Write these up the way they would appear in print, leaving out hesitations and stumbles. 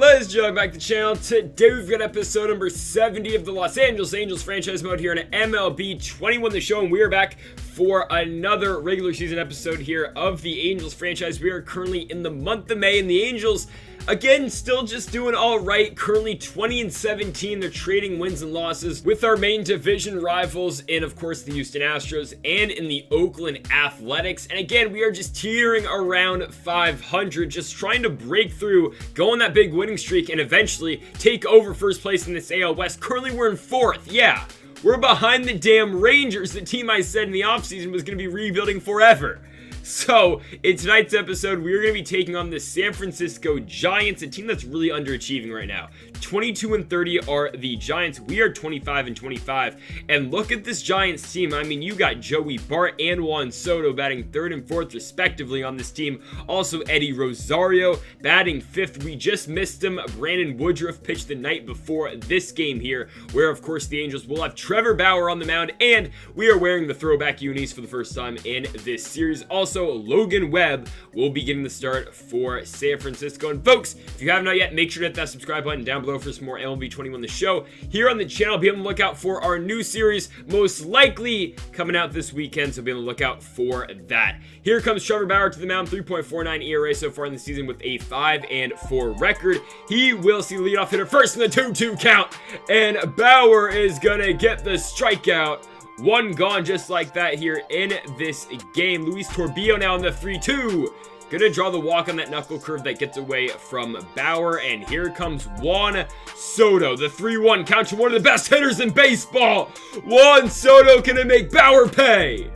Ladies and gentlemen, back to the channel. Today we've got episode number 70 of the Los Angeles Angels franchise mode here in MLB 21 the show, and we are back for another regular season episode here of the Angels franchise. We are currently in the month of May, and the Angels, again, still just doing all right. Currently 20-17. They're trading wins and losses with our main division rivals in, of course, the Houston Astros and in the Oakland Athletics. And again, we are just teetering around 500, just trying to break through, go on that big winning streak, and eventually take over first place in this AL West. Currently, we're in fourth. Yeah, we're behind the damn Rangers, the team I said in the offseason was going to be rebuilding forever. So, in tonight's episode, we're going to be taking on the San Francisco Giants, a team that's really underachieving right now. 22-30 are the Giants. We are 25-25. And look at this Giants team. I mean, you got Joey Bart and Juan Soto batting third and fourth, respectively, on this team. Also, Eddie Rosario batting fifth. We just missed him. Brandon Woodruff pitched the night before this game here, where, of course, the Angels will have Trevor Bauer on the mound. And we are wearing the throwback unis for the first time in this series. Also, Logan Webb will be getting the start for San Francisco. And folks, if you haven't yet, make sure to hit that subscribe button down below for some more MLB 21 the show here on the channel. Be on the lookout for our new series, most likely coming out this weekend, so be on the lookout for that. Here comes Trevor Bauer to the mound, 3.49 ERA so far in the season with a 5-4 record. He will see the leadoff hitter first in the 2-2 count, and Bauer is gonna get the strikeout. One gone just like that here in this game. Luis Torbillo now in the 3-2. Gonna draw the walk on that knuckle curve that gets away from Bauer. And here comes Juan Soto. The 3-1 count to one of the best hitters in baseball. Juan Soto gonna make Bauer pay.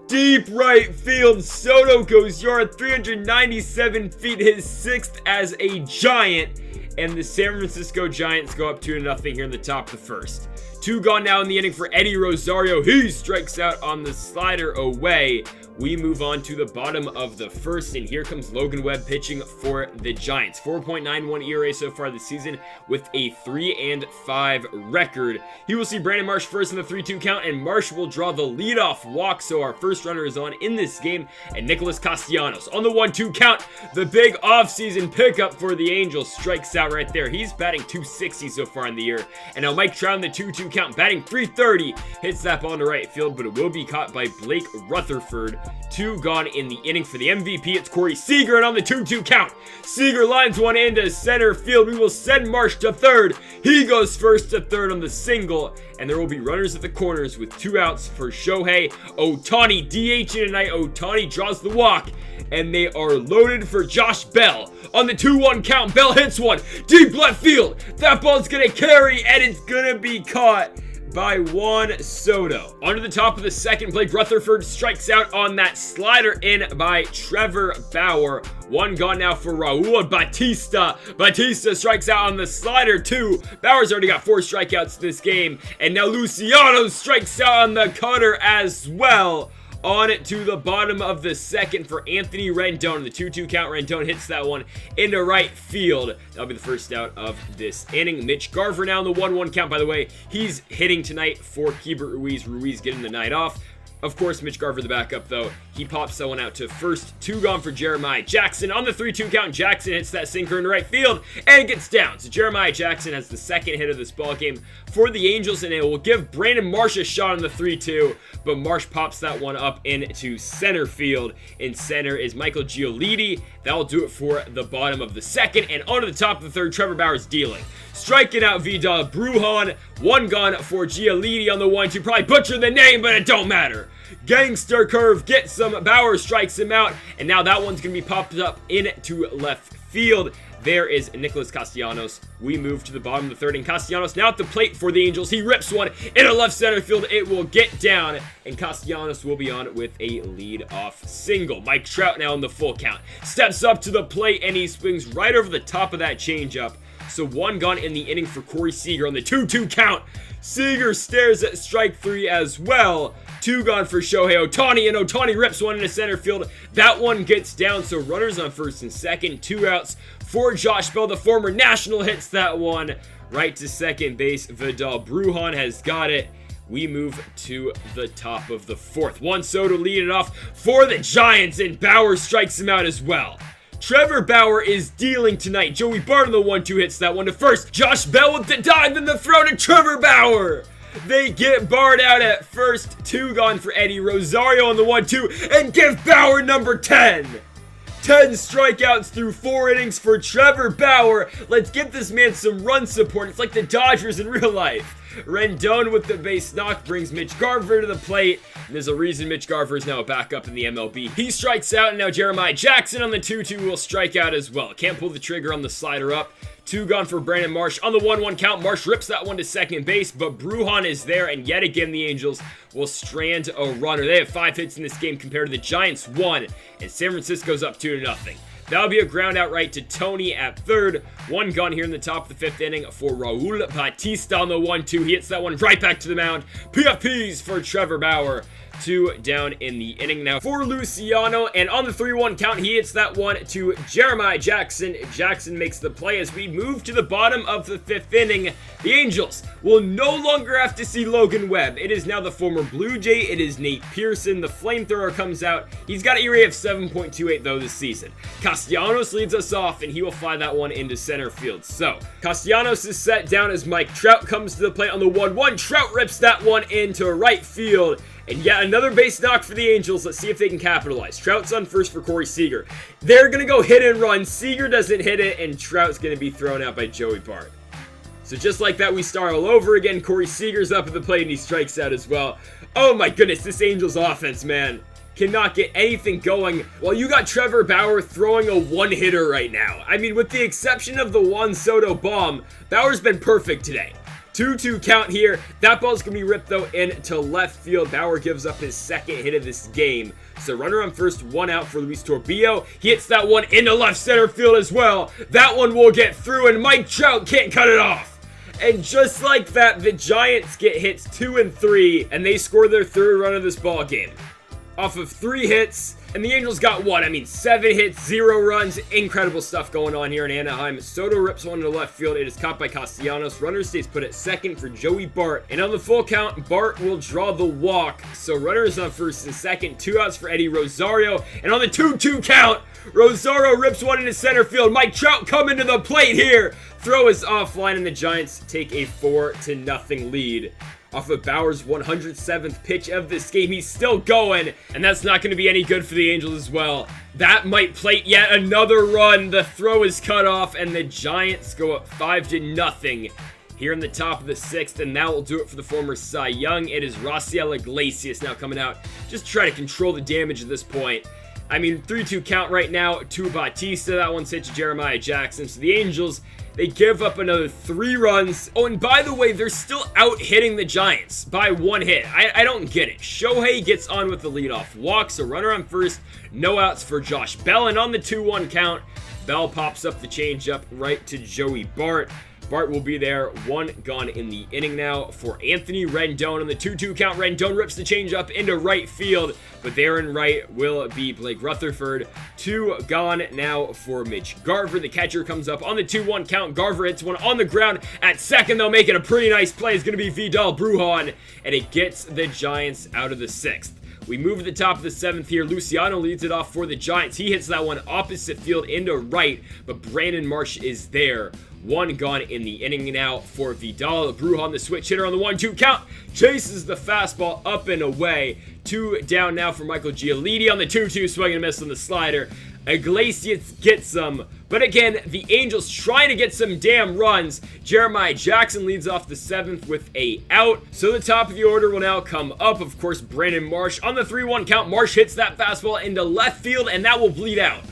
Deep right field. Soto goes yard, 397 feet, his sixth as a Giant. And the San Francisco Giants go up 2-0 here in the top of the first. Two gone now in the inning for Eddie Rosario. He strikes out on the slider away. We move on to the bottom of the first, and here comes Logan Webb pitching for the Giants. 4.91 ERA so far this season with a 3-5 record. He will see Brandon Marsh first in the 3-2 count, and Marsh will draw the leadoff walk, so our first runner is on in this game, and Nicholas Castellanos on the 1-2 count. The big offseason pickup for the Angels strikes out right there. He's batting .260 so far in the year, and now Mike Trout in the 2-2 count, batting .330, hits that ball to right field, but it will be caught by Blake Rutherford. Two gone in the inning for the MVP. It's Corey Seager, and on the 2-2 count, Seager lines one into center field. We will send Marsh to third. He goes first to third on the single, and there will be runners at the corners with 2 outs for Shohei Ohtani. DH tonight. Ohtani draws the walk, and they are loaded for Josh Bell. On the 2-1 count, Bell hits one deep left field. That ball's gonna carry, and it's gonna be caught by Juan Soto. Onto the top of the second, Blake Rutherford strikes out on that slider in by Trevor Bauer. One gone now for Raul Batista. Batista strikes out on the slider too. Bauer's already got 4 strikeouts this game, and now Luciano strikes out on the cutter as well. On to the bottom of the second for Anthony Rendon. The 2-2 count, Rendon hits that one into right field. That'll be the first out of this inning. Mitch Garver now in the 1-1 count, by the way. He's hitting tonight for Keibert Ruiz. Ruiz getting the night off. Of course, Mitch Garver, the backup, though. He pops that one out to first. 2 gone for Jeremiah Jackson. On the 3-2 count, Jackson hits that sinker into right field and gets down. So Jeremiah Jackson has the second hit of this ball game for the Angels, and it will give Brandon Marsh a shot on the 3-2, but Marsh pops that one up into center field. In center is Michael Gioliti. That'll do it for the bottom of the second, and onto the top of the third, Trevor Bauer's dealing. Striking out Vidal Brujan. One gone for Gioliti on the 1-2. Probably butchered the name, but it don't matter. Gangster curve gets him. Bauer strikes him out, and now that one's going to be popped up into left field. There is Nicholas Castellanos. We move to the bottom of the third, and Castellanos now at the plate for the Angels. He rips one into left center field. It will get down, and Castellanos will be on with a lead-off single. Mike Trout now in the full count. Steps up to the plate, and he swings right over the top of that changeup. So one gone in the inning for Corey Seager on the 2-2 count. Seager stares at strike 3 as well. 2 gone for Shohei Ohtani, and Ohtani rips one into center field. That one gets down, so runners on first and second. 2 outs for Josh Bell. The former National hits that one right to second base. Vidal Brujan has got it. We move to the top of the fourth. Juan Soto leading it off for the Giants, and Bauer strikes him out as well. Trevor Bauer is dealing tonight. Joey Bart on the 1-2 hits that one to first. Josh Bell with the dive, then the throw to Trevor Bauer. They get Bart out at first. 2 gone for Eddie. Rosario on the 1-2 and give Bauer number 10. 10 strikeouts through 4 innings for Trevor Bauer. Let's get this man some run support. It's like the Dodgers in real life. Rendon with the base knock brings Mitch Garver to the plate. And there's a reason Mitch Garver is now a backup in the MLB. He strikes out, and now Jeremiah Jackson on the 2-2 will strike out as well. Can't pull the trigger on the slider up. 2 gone for Brandon Marsh on the 1-1 count. Marsh rips that one to second base, but Brujan is there, and yet again the Angels will strand a runner. They have 5 hits in this game compared to the Giants' 1, and San Francisco's up 2-0. That'll be a ground out right to Tony at third. 1 gone here in the top of the 5th inning for Raul Batista on the 1-2. He hits that one right back to the mound. PFPs for Trevor Bauer. 2 down in the inning now for Luciano, and on the 3-1 count, he hits that one to Jeremiah Jackson. Jackson makes the play as we move to the bottom of the 5th inning. The Angels will no longer have to see Logan Webb. It is now the former Blue Jay. It is Nate Pearson. The flamethrower comes out. He's got an ERA of 7.28 though this season. Castellanos leads us off, and he will fly that one into center field. So Castellanos is set down as Mike Trout comes to the plate on the 1-1. Trout rips that one into right field. And yet another base knock for the Angels. Let's see if they can capitalize. Trout's on first for Corey Seager. They're going to go hit and run. Seager doesn't hit it, and Trout's going to be thrown out by Joey Bart. So just like that, we start all over again. Corey Seager's up at the plate, and he strikes out as well. Oh my goodness, this Angels offense, man, cannot get anything going. Well, you got Trevor Bauer throwing a one-hitter right now. I mean, with the exception of the Juan Soto bomb, Bauer's been perfect today. 2-2 count here. That ball's going to be ripped, though, into left field. Bauer gives up his 2nd hit of this game. So runner on first, 1 out for Luis Torbillo. He hits that one into left center field as well. That one will get through, and Mike Trout can't cut it off. And just like that, the Giants get hits 2 and 3, and they score their 3rd run of this ball game. Off of 3 hits, and the Angels got what? I mean, 7 hits, 0 runs. Incredible stuff going on here in Anaheim. Soto rips one to left field. It is caught by Castellanos. Runner stays put at second for Joey Bart. And on the full count, Bart will draw the walk. So runners on first and second. 2 outs for Eddie Rosario. And on the 2-2 count, Rosario rips one into center field. Mike Trout coming to the plate here. Throw is offline, and the Giants take a 4-0 lead. Off of Bauer's 107th pitch of this game. He's still going, and that's not going to be any good for the Angels as well. That might plate yet another run. The throw is cut off, and the Giants go up 5-0 here in the top of the 6th, and that will do it for the former Cy Young. It is Raciel Iglesias now coming out just to try to control the damage at this point. I mean, 3-2 count right now to Batista. That one's hit to Jeremiah Jackson. So the Angels, they give up another 3 runs. Oh, and by the way, they're still out hitting the Giants by 1 hit. I don't get it. Shohei gets on with the leadoff walk, so runner on first, no outs for Josh Bell. And on the 2-1 count, Bell pops up the changeup right to Joey Bart. Bart will be there. 1 gone in the inning now for Anthony Rendon. On the 2-2 count, Rendon rips the changeup into right field, but there in right will be Blake Rutherford. 2 gone now for Mitch Garver. The catcher comes up on the 2-1 count. Garver hits one on the ground at second. They'll make it a pretty nice play. It's going to be Vidal Brujan, and it gets the Giants out of the 6th. We move to the top of the 7th here. Luciano leads it off for the Giants. He hits that one opposite field into right, but Brandon Marsh is there. 1 gone in the inning now for Vidal. Brujan, the switch hitter on the 1-2 count, chases the fastball up and away. 2 down now for Michael Gioliti on the 2-2, swing and miss on the slider. Iglesias gets some, but again, the Angels trying to get some damn runs. Jeremiah Jackson leads off the 7th with a out. So the top of the order will now come up. Of course, Brandon Marsh on the 3-1 count. Marsh hits that fastball into left field, and that will bleed out.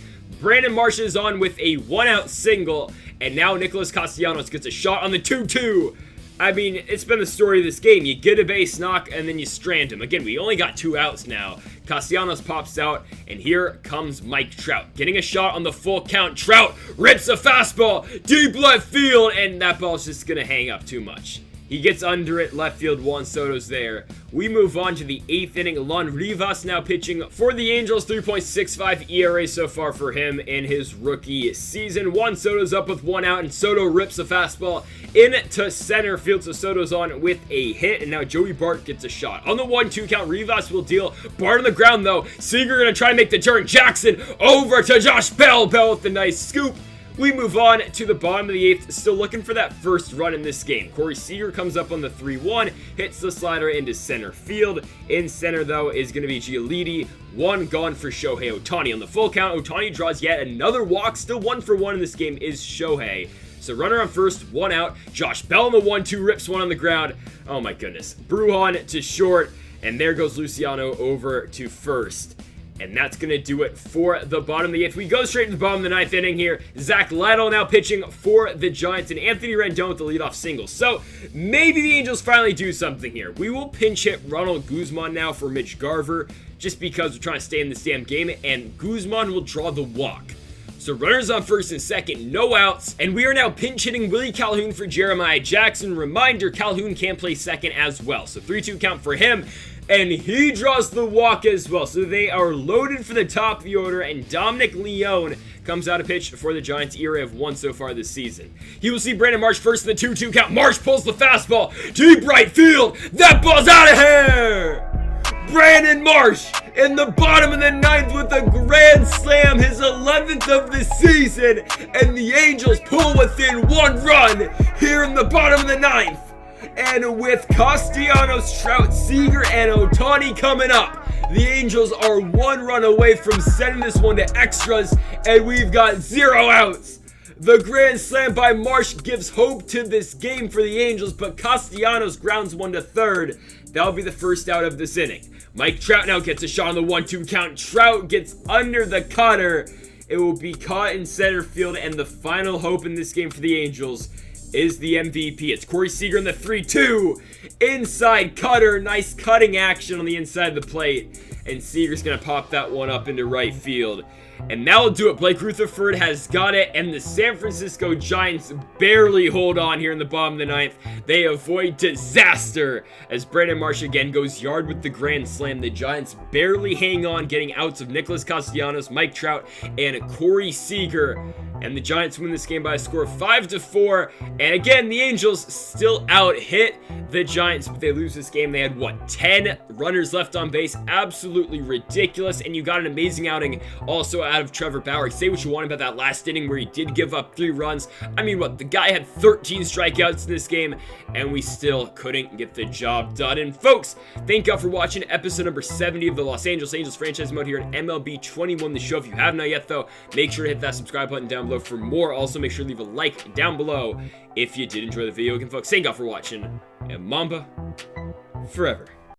Brandon Marsh is on with a 1-out single, and now Nicholas Castellanos gets a shot on the 2-2. I mean, it's been the story of this game. You get a base knock, and then you strand him. Again, we only got 2 outs now. Castellanos pops out, and here comes Mike Trout. Getting a shot on the full count. Trout rips a fastball deep left field, and that ball's just going to hang up too much. He gets under it, left field, Juan Soto's there. We move on to the 8th inning. Lon Rivas now pitching for the Angels, 3.65 ERA so far for him in his rookie season. Juan Soto's up with 1 out, and Soto rips a fastball into center field, so Soto's on with a hit, and now Joey Bart gets a shot. On the 1-2 count, Rivas will deal. Bart on the ground, though. Seager gonna try and make the turn. Jackson over to Josh Bell. Bell with the nice scoop. We move on to the bottom of the 8th, still looking for that first run in this game. Corey Seager comes up on the 3-1, hits the slider into center field. In center, though, is going to be Gioliti. 1 gone for Shohei Ohtani. On the full count, Ohtani draws yet another walk. Still 1 for 1 in this game is Shohei. So runner on first, 1 out. Josh Bell on the 1-2, rips one on the ground. Oh my goodness. Brujan to short, and there goes Luciano over to first. And that's going to do it for the bottom of the 8th. We go straight to the bottom of the 9th inning here. Zach Liddell now pitching for the Giants, and Anthony Rendon with the leadoff single. So maybe the Angels finally do something here. We will pinch hit Ronald Guzman now for Mitch Garver, just because we're trying to stay in this damn game, and Guzman will draw the walk. So runners on first and second, no outs, and we are now pinch hitting Willie Calhoun for Jeremiah Jackson. Reminder, Calhoun can play second as well. So 3-2 count for him. And he draws the walk as well. So they are loaded for the top of the order. And Dominic Leone comes out to pitch for the Giants. ERA of 1 so far this season. He will see Brandon Marsh first in the 2-2 count. Marsh pulls the fastball. Deep right field. That ball's out of here. Brandon Marsh in the bottom of the 9th with a grand slam. His 11th of the season. And the Angels pull within 1 run here in the bottom of the 9th. And with Castellanos, Trout, Seager, and Ohtani coming up, the Angels are 1 run away from sending this one to extras, and we've got 0 outs. The grand slam by Marsh gives hope to this game for the Angels, but Castellanos grounds one to third. That'll be the first out of this inning. Mike Trout now gets a shot on the 1-2 count. Trout gets under the cutter. It will be caught in center field, and the final hope in this game for the Angels is the MVP. It's Corey Seager in the 3-2. Inside cutter. Nice cutting action on the inside of the plate. And Seager's going to pop that one up into right field. And that'll do it. Blake Rutherford has got it. And the San Francisco Giants barely hold on here in the bottom of the 9th. They avoid disaster as Brandon Marsh again goes yard with the grand slam. The Giants barely hang on, getting outs of Nicholas Castellanos, Mike Trout, and Corey Seager. And the Giants win this game by a score of 5-4. And again, the Angels still out hit the Giants, but they lose this game. They had, 10 runners left on base. Absolutely ridiculous. And you got an amazing outing also out of Trevor Bauer. Say what you want about that last inning where he did give up 3 runs. I mean, the guy had 13 strikeouts in this game, and we still couldn't get the job done. And folks, thank y'all for watching episode number 70 of the Los Angeles Angels franchise mode here in MLB 21, the show. If you have not yet, though, make sure to hit that subscribe button down below for more. Also, make sure to leave a like down below if you did enjoy the video. Again, folks, thank y'all for watching, and Mamba forever.